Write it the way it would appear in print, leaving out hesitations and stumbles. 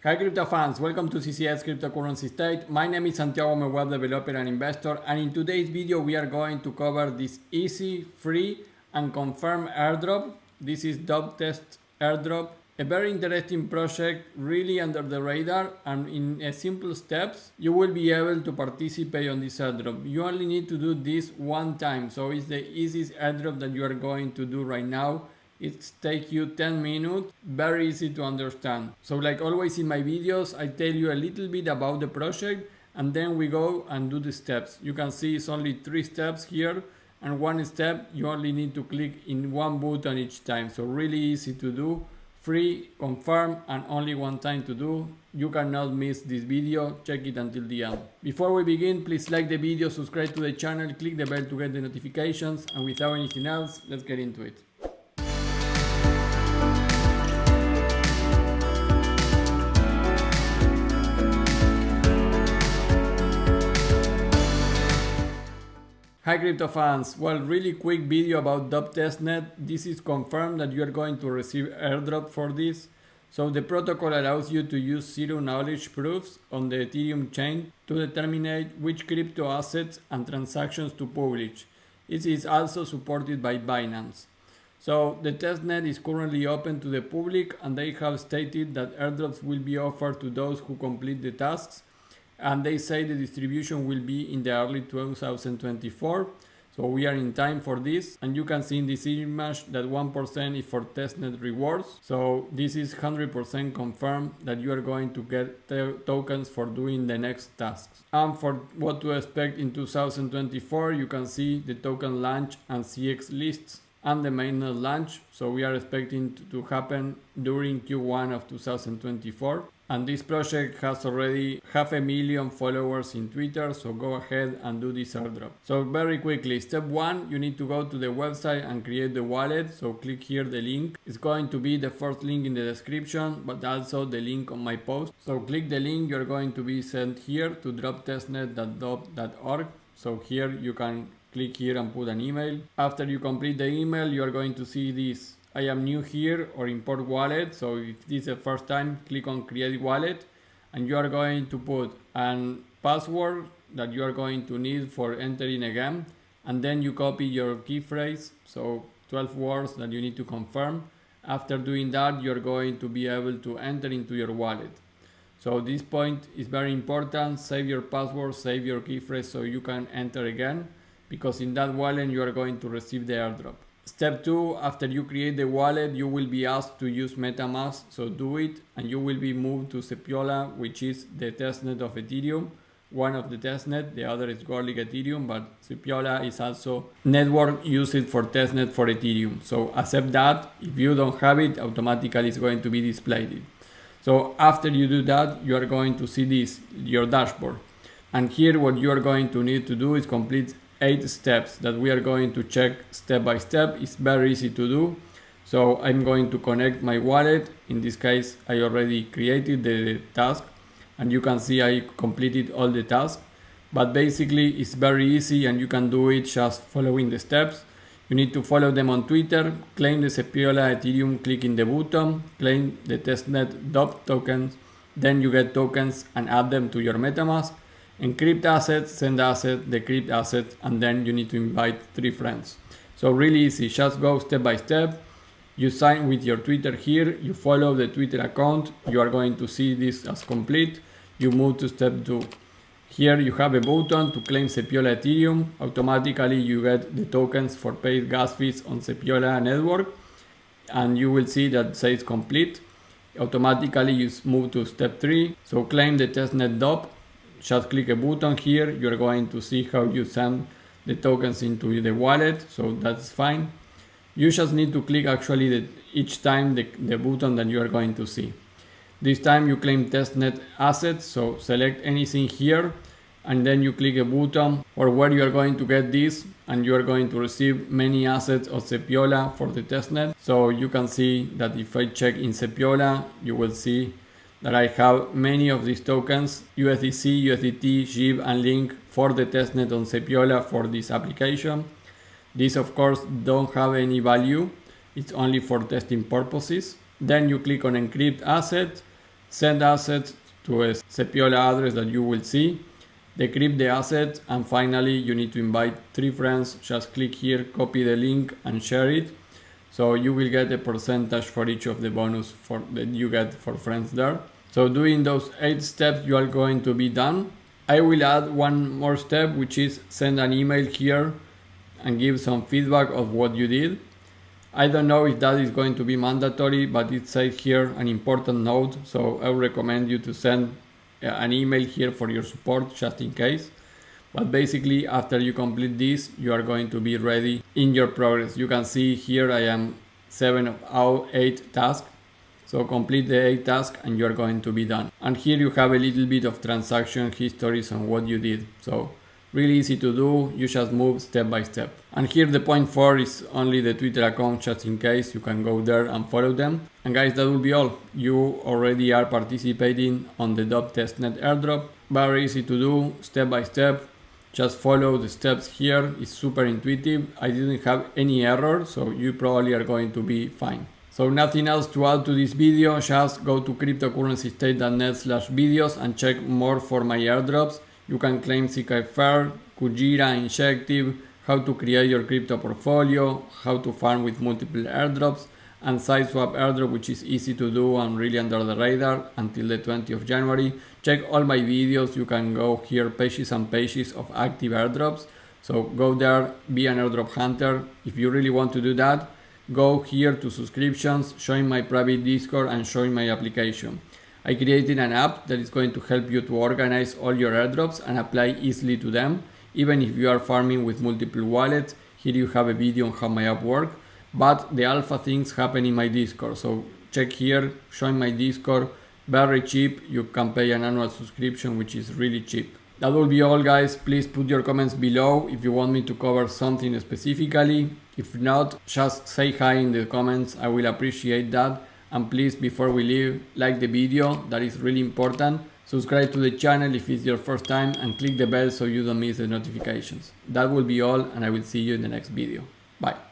Hi crypto fans, welcome to CCS Cryptocurrency State. My name is Santiago, I'm a web developer and investor, and in today's video we are going to cover this easy, free and confirmed airdrop. This is DopTest Airdrop, a very interesting project, really under the radar, and in a simple steps you will be able to participate on this airdrop. You only need to do this one time, so it's the easiest airdrop that you are going to do right now. It takes you 10 minutes, very easy to understand. So like always in my videos, I tell you a little bit about the project and then we go and do the steps. You can see it's only 3 steps here, and one step you only need to click in one button each time. So really easy to do, free, confirm, and only one time to do. You cannot miss this video, check it until the end. Before we begin, please like the video, subscribe to the channel, click the bell to get the notifications, and without anything else, let's get into it. Hi crypto fans, well, really quick video about DopTestNet. This is confirmed that you are going to receive airdrop for this. So the protocol allows you to use zero knowledge proofs on the Ethereum chain to determine which crypto assets and transactions to publish. It is also supported by Binance. So the testnet is currently open to the public, and they have stated that airdrops will be offered to those who complete the tasks. And they say the distribution will be in the early 2024. So we are in time for this. And you can see in this image that 1% is for testnet rewards. So this is 100% confirmed that you are going to get tokens for doing the next tasks. And for what to expect in 2024, you can see the token launch and CX lists and the mainnet launch. So we are expecting to happen during Q1 of 2024. And this project has already 500,000 followers in Twitter, so go ahead and do this airdrop. So very quickly, step 1, you need to go to the website and create the wallet. So click here the link. It's going to be the first link in the description, but also the link on my post. So click the link, you're going to be sent here to droptestnet.dop.org. So here you can click here and put an email. After you complete the email, you are going to see this. I am new here, or import wallet. So if this is the first time, click on create wallet, and you are going to put a password that you are going to need for entering again, and then you copy your key phrase, so 12 words that you need to confirm. After doing that, you're going to be able to enter into your wallet. So this point is very important. Save your password, save your key phrase so you can enter again, because in that wallet you are going to receive the airdrop. Step 2, after you create the wallet, you will be asked to use MetaMask, so do it, and you will be moved to Sepolia, which is the testnet of Ethereum. One of the testnet, the other is Garlic Ethereum, but Sepolia is also network used for testnet for Ethereum. So accept that. If you don't have it, automatically it's going to be displayed. So after you do that, you are going to see this, your dashboard. And here what you are going to need to do is complete 8 steps that we are going to check step by step. It's very easy to do. So I'm going to connect my wallet. In this case, I already created the task, and you can see I completed all the tasks. But basically it's very easy, and you can do it just following the steps. You need to follow them on Twitter, claim the Sepolia Ethereum, clicking the button, claim the testnet DOP tokens, then you get tokens and add them to your MetaMask. Encrypt assets, send assets, decrypt assets, and then you need to invite 3 friends. So really easy, just go step by step. You sign with your Twitter here, you follow the Twitter account, you are going to see this as complete. You move to step 2. Here you have a button to claim Sepolia Ethereum. Automatically you get the tokens for paid gas fees on Sepolia network, and you will see that says complete. Automatically you move to step 3. So claim the testnet DOP. Just click a button here, you're going to see how you send the tokens into the wallet, so that's fine. You just need to click actually each time the button that you are going to see. This time you claim testnet assets, so select anything here, and then you click a button or where you are going to get this, and you are going to receive many assets of Sepolia for the testnet. So you can see that if I check in Sepolia, you will see that I have many of these tokens, USDC, USDT, GIB, and Link for the testnet on Sepolia for this application. These of course don't have any value, it's only for testing purposes. Then you click on encrypt asset, send assets to a Sepolia address that you will see, decrypt the asset, and finally you need to invite 3 friends. Just click here, copy the link and share it. So you will get a percentage for each of the bonus that you get for friends there. So doing those 8 steps, you are going to be done. I will add one more step, which is send an email here and give some feedback of what you did. I don't know if that is going to be mandatory, but it says here an important note. So I would recommend you to send an email here for your support just in case. But basically after you complete this, you are going to be ready in your progress. You can see here I am 7 out of 8 tasks. So complete the 8 tasks and you are going to be done. And here you have a little bit of transaction histories on what you did. So really easy to do, you just move step by step. And here the point 4 is only the Twitter account, just in case you can go there and follow them. And guys, that will be all. You already are participating on the DopTest airdrop. Very easy to do, step by step. Just follow the steps here, it's super intuitive. I didn't have any error, so you probably are going to be fine. So nothing else to add to this video, just go to cryptocurrencystate.net/videos and check more for my airdrops. You can claim Zksync Fair, Kujira, Injective, how to create your crypto portfolio, how to farm with multiple airdrops, and SideSwap airdrop, which is easy to do and really under the radar until the 20th of January. Check all my videos, you can go here, pages and pages of active airdrops. So go there, be an airdrop hunter. If you really want to do that, go here to subscriptions, join my private Discord and join my application. I created an app that is going to help you to organize all your airdrops and apply easily to them. Even if you are farming with multiple wallets, here you have a video on how my app works. But the alpha things happen in my Discord. So check here, join my Discord, very cheap. You can pay an annual subscription, which is really cheap. That will be all, guys. Please put your comments below if you want me to cover something specifically. If not, just say hi in the comments. I will appreciate that. And please, before we leave, like the video. That is really important. Subscribe to the channel if it's your first time and click the bell so you don't miss the notifications. That will be all, and I will see you in the next video. Bye.